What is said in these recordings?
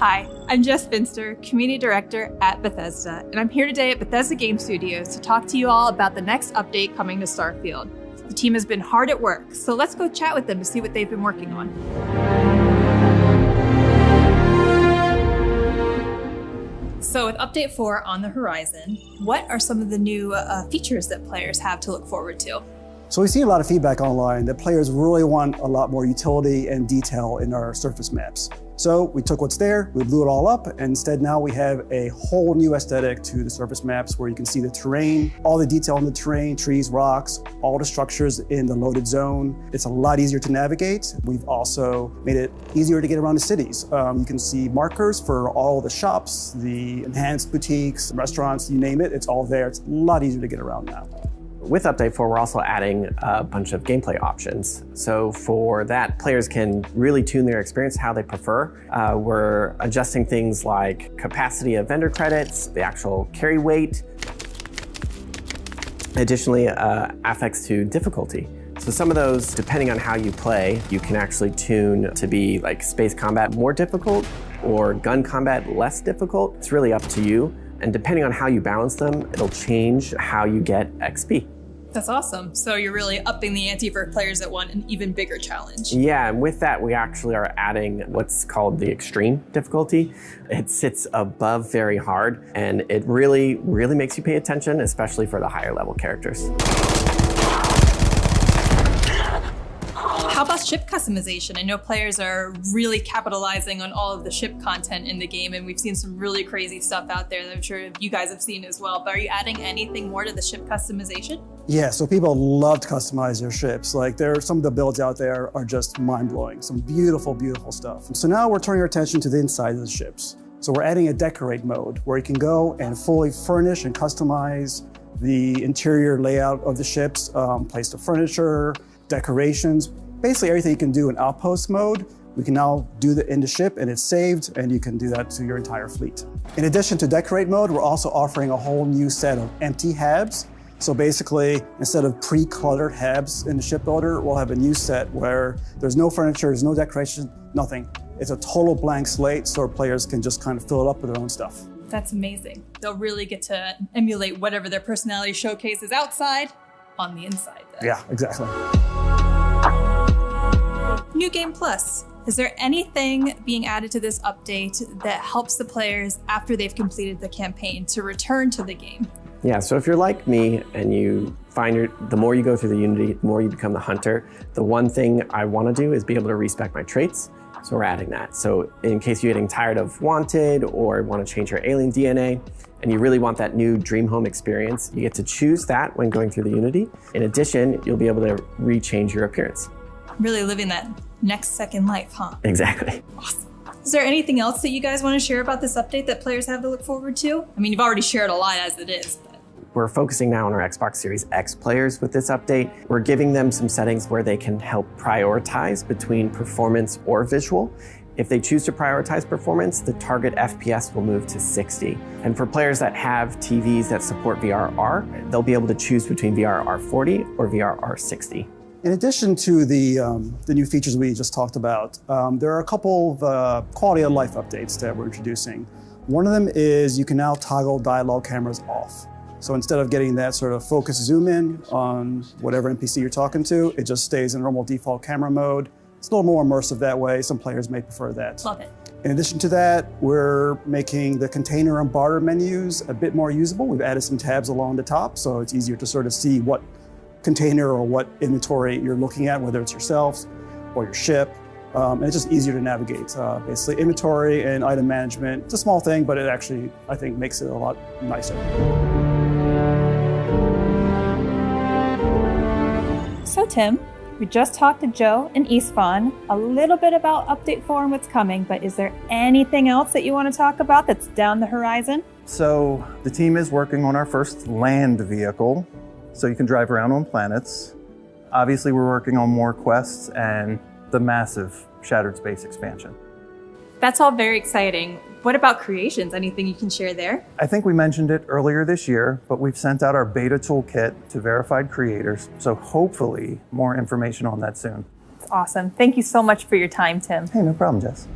Hi, I'm Jess Finster, Community Director at Bethesda, and I'm here today at Bethesda Game Studios to talk to you all about the next update coming to Starfield. The team has been hard at work, so let's go chat with them to see what they've been working on. So with Update 4 on the horizon, what are some of the new features that players have to look forward to? So we've seen a lot of feedback online that players really want a lot more utility and detail in our surface maps. So we took what's there, we blew it all up, and instead now we have a whole new aesthetic to the surface maps where you can see the terrain, all the detail in the terrain, trees, rocks, all the structures in the loaded zone. It's a lot easier to navigate. We've also made it easier to get around the cities. You can see markers for all the shops, the enhanced boutiques, restaurants, you name it, it's all there. It's a lot easier to get around now. With Update 4, we're also adding a bunch of gameplay options. So for that, players can really tune their experience how they prefer. We're adjusting things like capacity of vendor credits, the actual carry weight. Additionally, affects to difficulty. So some of those, depending on how you play, you can actually tune to be like space combat more difficult or gun combat less difficult. It's really up to you. And depending on how you balance them, it'll change how you get XP. That's awesome. So you're really upping the ante for players that want an even bigger challenge. Yeah, and with that, we actually are adding what's called the extreme difficulty. It sits above very hard, and it really makes you pay attention, especially for the higher level characters. How about ship customization? I know players are really capitalizing on all of the ship content in the game, and we've seen some really crazy stuff out there that I'm sure you guys have seen as well. But are you adding anything more to the ship customization? Yeah, so people love to customize their ships. Like some of the builds out there are just mind-blowing. Some beautiful, beautiful stuff. So now we're turning our attention to the inside of the ships. So we're adding a decorate mode where you can go and fully furnish and customize the interior layout of the ships, place the furniture, decorations. Basically everything you can do in outpost mode, we can now do in the ship and it's saved, and you can do that to your entire fleet. In addition to decorate mode, we're also offering a whole new set of empty habs. So basically, instead of pre-cluttered habs in the ship builder, we'll have a new set where there's no furniture, there's no decoration, nothing. It's a total blank slate, so players can just kind of fill it up with their own stuff. That's amazing. They'll really get to emulate whatever their personality showcases outside on the inside then. Yeah, exactly. New Game Plus. Is there anything being added to this update that helps the players after they've completed the campaign to return to the game? Yeah, so if you're like me and you find the more you go through the Unity, the more you become the hunter, the one thing I want to do is be able to respec my traits. So we're adding that. So in case you're getting tired of Wanted or want to change your alien DNA, and you really want that new dream home experience, you get to choose that when going through the Unity. In addition, you'll be able to rechange your appearance. Really living that next second life, huh? Exactly. Awesome. Is there anything else that you guys want to share about this update that players have to look forward to? I mean, you've already shared a lot as it is, but... We're focusing now on our Xbox Series X players with this update. We're giving them some settings where they can help prioritize between performance or visual. If they choose to prioritize performance, the target FPS will move to 60. And for players that have TVs that support VRR, they'll be able to choose between VRR 40 or VRR 60. In addition to the new features we just talked about, there are a couple of quality of life updates that we're introducing. One of them is you can now toggle dialogue cameras off. So instead of getting that sort of focus zoom in on whatever NPC you're talking to, it just stays in normal default camera mode. It's a little more immersive that way. Some players may prefer that. Love it. In addition to that, we're making the container and barter menus a bit more usable. We've added some tabs along the top, so it's easier to sort of see what container or what inventory you're looking at, whether it's yourself or your ship. And it's just easier to navigate. Basically, inventory and item management, it's a small thing, but it actually, I think, makes it a lot nicer. So Tim, we just talked to Joe and Istvan a little bit about Update 4 and what's coming, but is there anything else that you want to talk about that's down the horizon? So the team is working on our first land vehicle, so you can drive around on planets. Obviously, we're working on more quests and the massive Shattered Space expansion. That's all very exciting. What about creations? Anything you can share there? I think we mentioned it earlier this year, but we've sent out our beta toolkit to verified creators, so hopefully more information on that soon. That's awesome. Thank you so much for your time, Tim. Hey, no problem, Jess.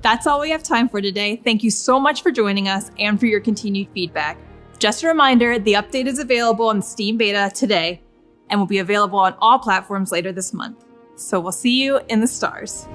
That's all we have time for today. Thank you so much for joining us and for your continued feedback. Just a reminder, the update is available on Steam Beta today and will be available on all platforms later this month. So we'll see you in the stars.